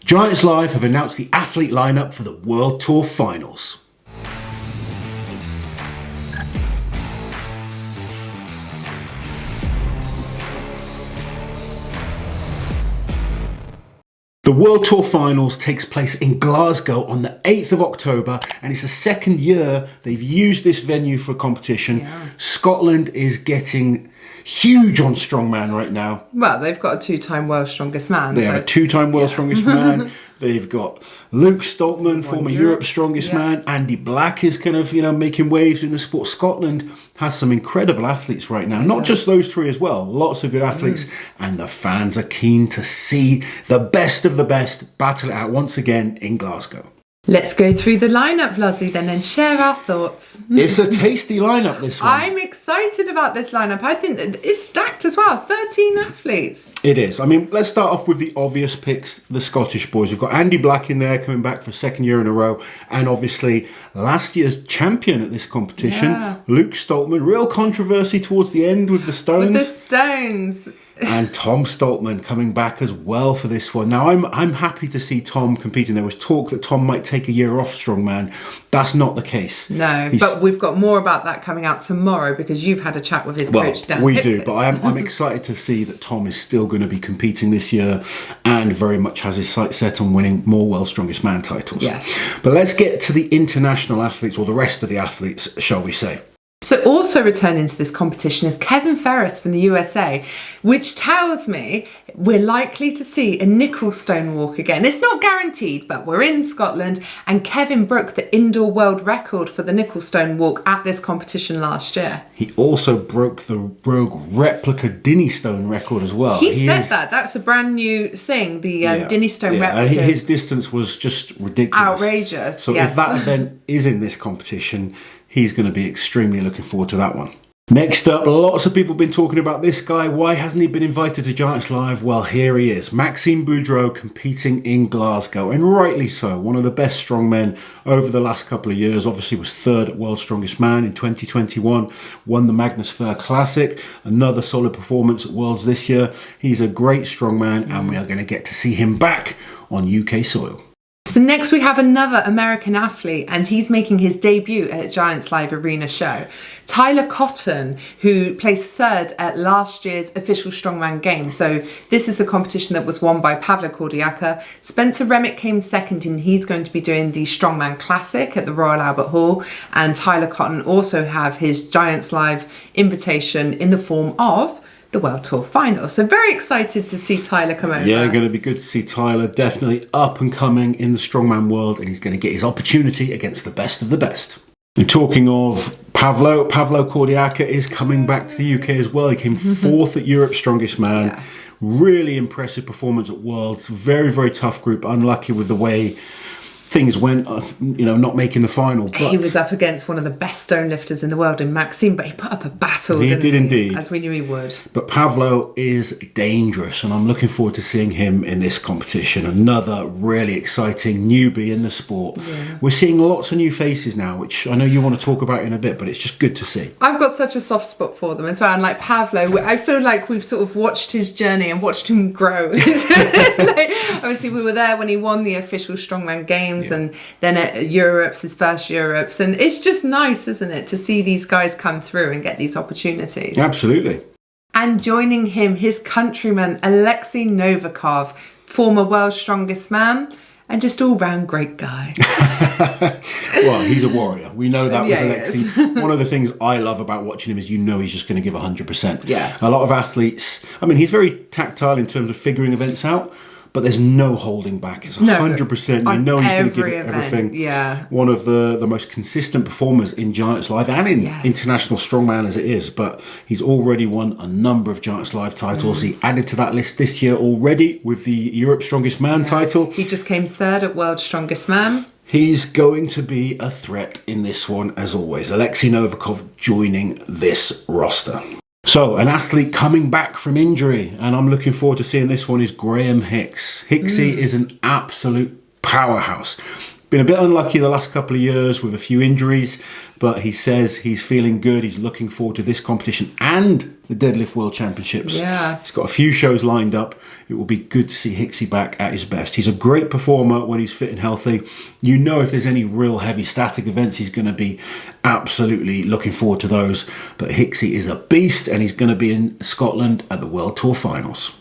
Giants Live have announced the athlete lineup for the World Tour Finals. The World Tour Finals takes place in Glasgow on the 8th of October, and it's the second year they've used this venue for competition. Yeah. Scotland is getting huge on strongman right now. Well, they've got a two-time world's strongest man. They have a two-time world's strongest man. They've got Luke Stoltman, former Europe's strongest man. Andy Black is kind of, making waves in the sport. Scotland has some incredible athletes right now. Not just those three as well. Lots of good athletes. And the fans are keen to see the best of the best battle it out once again in Glasgow. Let's go through the lineup, Lozzie, then, and share our thoughts. It's a tasty lineup, this one. I'm excited about this lineup. I think that it's stacked as well. 13 athletes. It is. I mean, let's start off with the obvious picks, the Scottish boys. We've got Andy Black in there, coming back for a second year in a row. And obviously, last year's champion at this competition, Luke Stoltman. Real controversy towards the end with the Stones. With the Stones. And Tom Stoltman coming back as well for this one. Now, I'm happy to see Tom competing. There was talk that Tom might take a year off strongman. That's not the case. No, but we've got more about that coming out tomorrow because you've had a chat with his coach, Dan we Hipkiss. do, but I'm excited to see that Tom is still going to be competing this year and very much has his sights set on winning more World's Strongest Man titles. Yes. But let's get to the international athletes, or the rest of the athletes, shall we say. So also returning to this competition is Kevin Ferris from the USA, which tells me we're likely to see a nickel stone walk again. It's not guaranteed, but we're in Scotland, and Kevin broke the indoor world record for the nickel stone walk at this competition last year. He also broke the Rogue replica Dinny Stone record as well. He said that's a brand new thing, the Dinny Stone replica. His distance was just ridiculous. Outrageous, So if that event is in this competition, he's going to be extremely looking forward to that one. Next up, lots of people have been talking about this guy. Why hasn't he been invited to Giants Live? Well, here he is. Maxime Boudreau competing in Glasgow, and rightly so. One of the best strongmen over the last couple of years. Obviously was third at World's Strongest Man in 2021. Won the Magnus Fair Classic. Another solid performance at Worlds this year. He's a great strongman, and we are going to get to see him back on UK soil. So next we have another American athlete, and he's making his debut at Giants Live Arena show. Tyler Cotton, who placed third at last year's official Strongman Games. So this is the competition that was won by Pavlo Kordiaka. Spencer Remick came second, and he's going to be doing the Strongman Classic at the Royal Albert Hall. And Tyler Cotton also have his Giants Live invitation in the form of the World Tour Final. So very excited to see Tyler come over. Yeah, going to be good to see Tyler. Definitely up and coming in the strongman world, and he's going to get his opportunity against the best of the best. And talking of Pavlo Kordiaka is coming back to the UK as well. He came fourth at Europe's Strongest Man. Yeah. Really impressive performance at Worlds. Very, very tough group. Unlucky with the way things went, not making the final. But he was up against one of the best stone lifters in the world in Maxime, but he put up a battle, didn't he? Indeed. As we knew he would. But Pavlo is dangerous, and I'm looking forward to seeing him in this competition. Another really exciting newbie in the sport. Yeah. We're seeing lots of new faces now, which I know you want to talk about in a bit, but it's just good to see. I've got such a soft spot for them as well. And like Pavlo, I feel like we've sort of watched his journey and watched him grow. Obviously, we were there when he won the official Strongman Games. And then at Europe's, his first Europe's, and it's just nice, isn't it, to see these guys come through and get these opportunities. Absolutely. And joining him, his countryman Alexei Novikov, former World's Strongest Man, and just all-round great guy. Well, he's a warrior. We know that with Alexei. One of the things I love about watching him is he's just going to give 100%. Yes. A lot of athletes, he's very tactile in terms of figuring events out, but there's no holding back. It's 100%. You know he's going to give it everything. Yeah. One of the most consistent performers in Giants Live and in international strongman as it is. But he's already won a number of Giants Live titles. He added to that list this year already with the Europe's Strongest Man title. He just came third at World's Strongest Man. He's going to be a threat in this one, as always. Alexei Novikov joining this roster. So, an athlete coming back from injury, and I'm looking forward to seeing this one, is Graham Hicks. Hicksy is an absolute powerhouse. been a bit unlucky the last couple of years with a few injuries, but he says he's feeling good. He's looking forward to this competition and the Deadlift World Championships. Yeah. He's got a few shows lined up. It will be good to see Hicksy back at his best. He's a great performer when he's fit and healthy. You know, if there's any real heavy static events, he's going to be absolutely looking forward to those. But Hicksy is a beast, and he's going to be in Scotland at the World Tour Finals.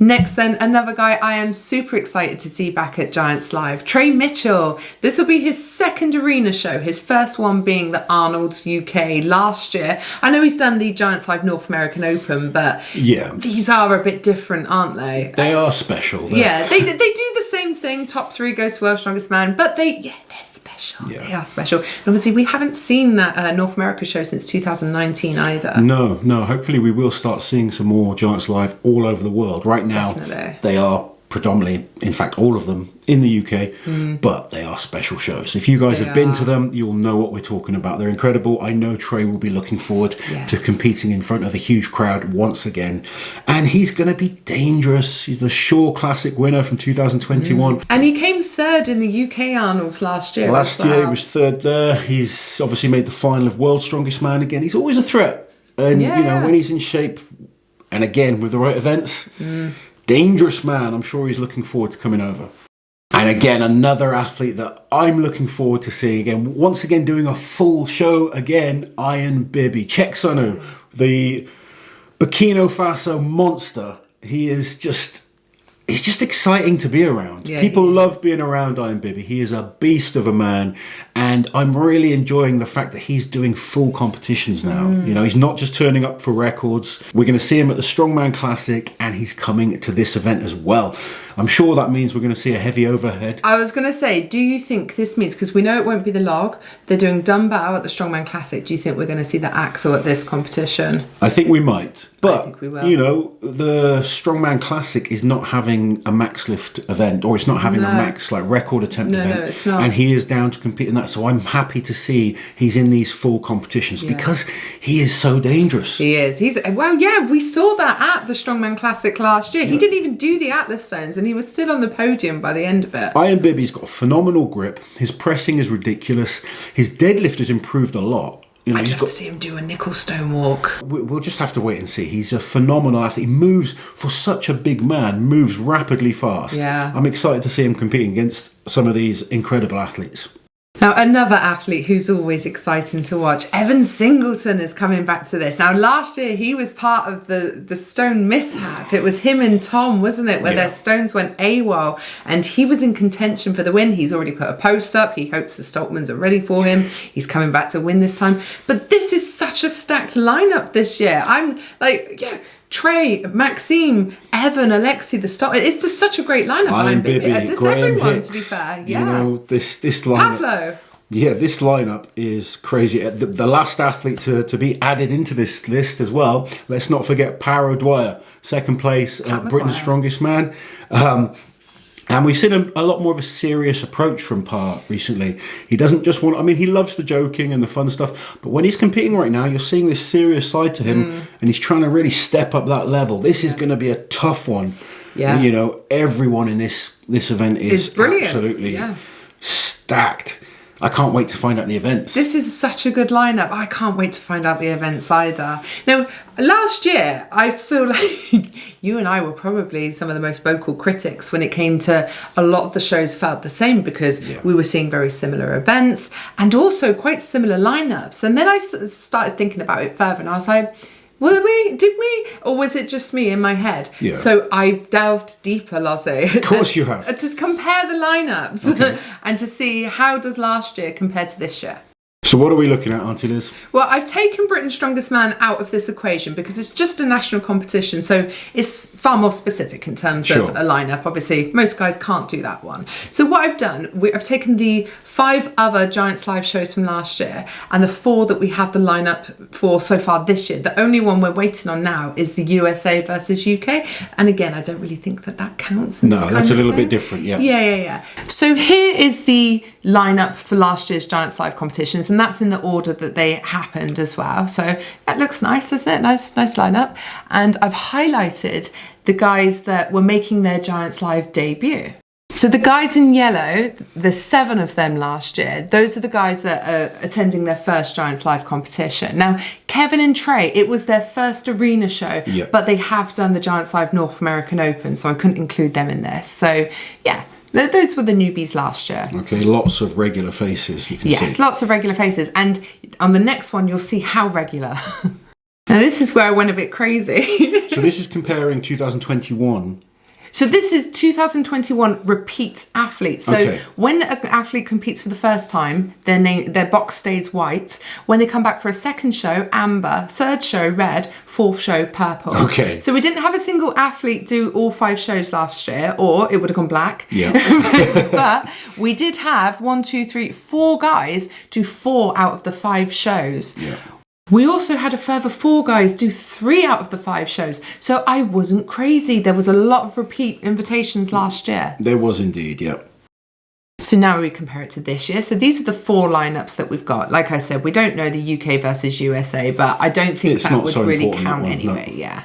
Next then, another guy I am super excited to see back at Giants Live, Trey Mitchell. This will be his second arena show, his first one being the Arnold's UK last year. I know he's done the Giants Live North American Open, but these are a bit different, aren't they? They are special. Yeah, they do the same thing, top 3 goes to World's Strongest Man, but they're special. Yeah. They are special. And obviously we haven't seen that North America show since 2019 either. No. Hopefully we will start seeing some more Giants Live all over the world. Right now, Definitely. They are predominantly, in fact, all of them in the UK, but they are special shows. If you guys have been to them, you'll know what we're talking about. They're incredible. I know Trey will be looking forward to competing in front of a huge crowd once again. And he's going to be dangerous. He's the Shaw Classic winner from 2021. And he came third in the UK Arnold's last year. Last year he was third there. He's obviously made the final of World's Strongest Man again. He's always a threat. And, you know, when he's in shape, and again, with the right events, dangerous man. I'm sure he's looking forward to coming over. And again, another athlete that I'm looking forward to seeing again. Once again, doing a full show again, Iron Bibi. Cheksonu, the Burkina Faso monster. He's just exciting to be around. Yeah, people love being around Iron Bibi. He is a beast of a man. And I'm really enjoying the fact that he's doing full competitions now. You know, he's not just turning up for records. We're going to see him at the Strongman Classic, and he's coming to this event as well. I'm sure that means we're going to see a heavy overhead. I was going to say, do you think this means, because we know it won't be the log, they're doing dumbbell at the Strongman Classic. Do you think we're going to see the axle at this competition? I think we might. But, I think we will. You know, the Strongman Classic is not having a max lift event, or it's not having a max record attempt event. No, it's not. And he is down to compete in that. So I'm happy to see he's in these full competitions because he is so dangerous. He is. We saw that at the Strongman Classic last year. He didn't even do the Atlas Stones, and he was still on the podium by the end of it. Iron Bibi's got a phenomenal grip. His pressing is ridiculous. His deadlift has improved a lot. You know, I'd love to see him do a nickel stone walk. We'll just have to wait and see. He's a phenomenal athlete. He moves, for such a big man, moves rapidly fast. Yeah. I'm excited to see him competing against some of these incredible athletes. Now, another athlete who's always exciting to watch, Evan Singleton, is coming back to this. Now, last year he was part of the stone mishap. It was him and Tom, wasn't it, where their stones went AWOL, and he was in contention for the win. He's already put a post up. He hopes the Stoltmans are ready for him. He's coming back to win this time. But this is such a stacked lineup this year. I'm like, Trey, Maxime, Evan, Alexi, the start. It's just such a great lineup. Iron Bibi, just everyone, Hicks, to be fair. Yeah. You know, this lineup. Pavlo. Yeah, this lineup is crazy. The last athlete to be added into this list as well. Let's not forget Paro Dwyer, second place, Britain's Strongest Man. And we've seen a lot more of a serious approach from Par recently. He doesn't just want... I mean, he loves the joking and the fun stuff, but when he's competing right now, you're seeing this serious side to him, and he's trying to really step up that level. This is going to be a tough one. Yeah. You know, everyone in this event is brilliant. Absolutely stacked. I can't wait to find out the events. This is such a good lineup. I can't wait to find out the events either. Now, last year, I feel like you and I were probably some of the most vocal critics when it came to a lot of the shows felt the same because we were seeing very similar events and also quite similar lineups. And then I started thinking about it further and I was like, did we? Or was it just me in my head? Yeah. So I delved deeper, Lasse. Of course you have. To compare the lineups and to see how does last year compare to this year. So what are we looking at, Auntie Liz? Well, I've taken Britain's Strongest Man out of this equation because it's just a national competition, so it's far more specific in terms of a lineup. Obviously, most guys can't do that one. So what I've done, I've taken the 5 other Giants Live shows from last year and the 4 that we had the lineup for so far this year. The only one we're waiting on now is the USA versus UK. And again, I don't really think that counts. No, that's a little bit different, Yeah. So here is the lineup for last year's Giants Live competitions, and that's in the order that they happened as well. So that looks nice, doesn't it? Nice lineup. And I've highlighted the guys that were making their Giants Live debut. So the guys in yellow, there's 7 of them last year. Those are the guys that are attending their first Giants Live competition. Now, Kevin and Trey, it was their first arena show, but they have done the Giants Live North American Open, so I couldn't include them in this. So, yeah, those were the newbies last year. Okay, lots of regular faces, you can see. Yes, lots of regular faces. And on the next one, you'll see how regular. Now, this is where I went a bit crazy. So this is comparing 2021. So this is 2021 repeat athletes. So when an athlete competes for the first time, their box stays white. When they come back for a second show, amber. Third show, red. Fourth show, purple. Okay. So we didn't have a single athlete do all 5 shows last year, or it would have gone black. Yeah. But we did have 4 guys do 4 out of the 5 shows. Yeah. We also had a further 4 guys do 3 out of the 5 shows. So I wasn't crazy. There was a lot of repeat invitations last year. There was indeed, yeah. So now we compare it to this year. So these are the 4 lineups that we've got. Like I said, we don't know the UK versus USA, but I don't think that would really count anyway. Yeah.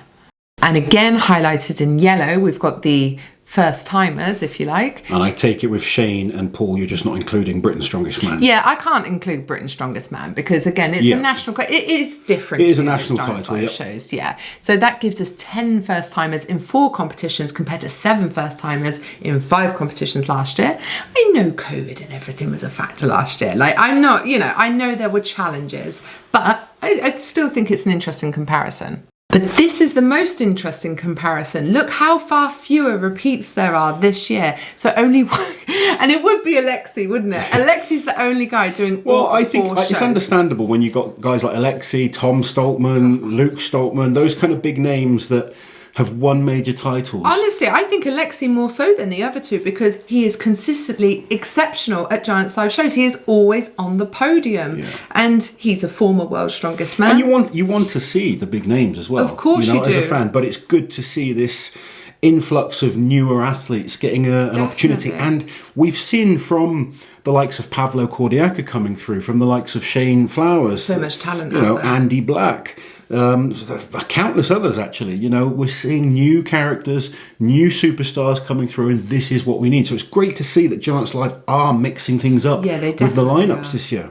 And again, highlighted in yellow, we've got the first timers, if you like. And I take it with Shane and Paul, you're just not including Britain's Strongest Man. Yeah, I can't include Britain's Strongest Man because, again, it's a national. It is different. It is a national title. Shows, yeah. So that gives us 10 first timers in 4 competitions compared to 7 first timers in 5 competitions last year. I know COVID and everything was a factor last year. Like, I'm not, I know there were challenges, but I still think it's an interesting comparison. But this is the most interesting comparison. Look how far fewer repeats there are this year. So only one, and it would be Alexi, wouldn't it? Alexi's the only guy doing all 4 shows. It's understandable when you've got guys like Alexi, Tom Stoltman, Luke Stoltman, those kind of big names that have won major titles. Honestly, I think Alexi more so than the other 2 because he is consistently exceptional at Giants Live shows. He is always on the podium, and he's a former World's Strongest Man. And you want to see the big names as well. Of course you do. As a fan, but it's good to see this influx of newer athletes getting an opportunity. And we've seen from the likes of Pavlo Cordiaca coming through, from the likes of Shane Flowers. So much talent out there. Andy Black. Countless others actually. We're seeing new characters, new superstars coming through, and this is what we need. So it's great to see that Giants Live are mixing things up with the lineups this year.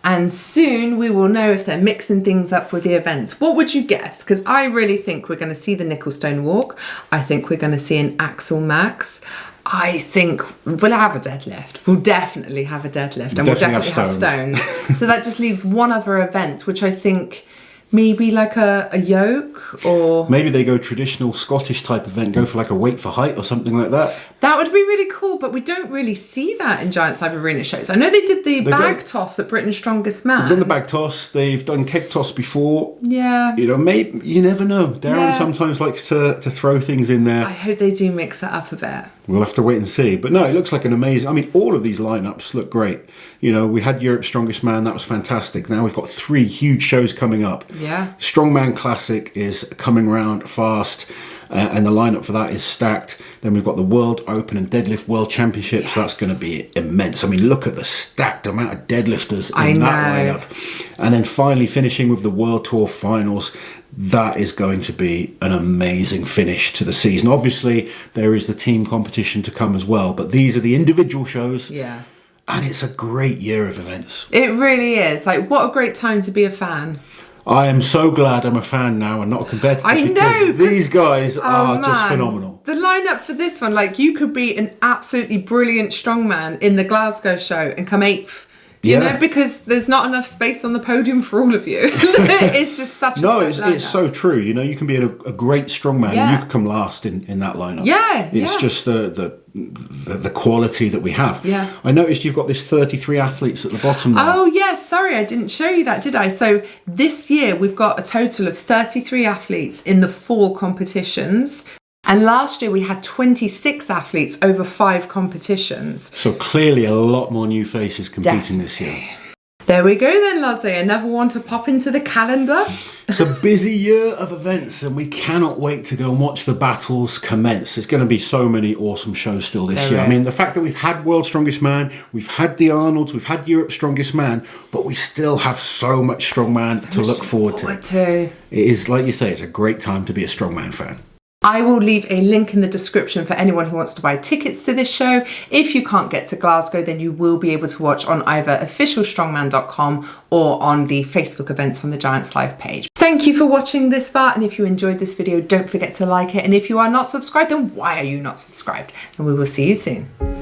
And soon we will know if they're mixing things up with the events. What would you guess? Because I really think we're going to see the Nicholstone Walk. I think we're going to see an Axel Max. I think we'll have a deadlift. We'll definitely have a deadlift. And we'll definitely have stones. So that just leaves one other event, which I think maybe like a yoke, or maybe they go traditional Scottish type event, go for like a weight for height or something like that. That would be really cool, but we don't really see that in Giants Live Arena shows. I know they did the bag toss at Britain's Strongest Man. They've done the bag toss, they've done keg toss before. Yeah. Maybe, you never know. Darren sometimes likes to throw things in there. I hope they do mix it up a bit. We'll have to wait and see. But no, it looks like an amazing... all of these lineups look great. We had Europe's Strongest Man. That was fantastic. Now we've got 3 huge shows coming up. Yeah. Strongman Classic is coming round fast. And the lineup for that is stacked. Then we've got the World Open and Deadlift World Championships. Yes. So that's going to be immense. Look at the stacked amount of deadlifters in that lineup. And then finally finishing with the World Tour Finals. That is going to be an amazing finish to the season. Obviously, there is the team competition to come as well, but these are the individual shows. Yeah. And it's a great year of events. It really is. What a great time to be a fan. I am so glad I'm a fan now and not a competitor. I know. Because these guys are just phenomenal. The lineup for this one, you could be an absolutely brilliant strongman in the Glasgow show and come 8th. Because there's not enough space on the podium for all of you. It's just such a it's so true. You can be a great strongman and you could come last in that lineup. Yeah, it's just the quality that we have. Yeah. I noticed you've got this 33 athletes at the bottom there. Oh, yes. Sorry, I didn't show you that, did I? So this year we've got a total of 33 athletes in the 4 competitions. And last year we had 26 athletes over 5 competitions. So clearly a lot more new faces competing this year. There we go then, Lozzie. Another one to pop into the calendar. It's a busy year of events and we cannot wait to go and watch the battles commence. There's going to be so many awesome shows still this year. The fact that we've had World's Strongest Man, we've had the Arnolds, we've had Europe's Strongest Man, but we still have so much strongman to look forward to. It is, like you say, it's a great time to be a strongman fan. I will leave a link in the description for anyone who wants to buy tickets to this show. If you can't get to Glasgow, then you will be able to watch on either officialstrongman.com or on the Facebook events on the Giants Live page. Thank you for watching this far, and if you enjoyed this video, don't forget to like it. And if you are not subscribed, then why are you not subscribed? And we will see you soon.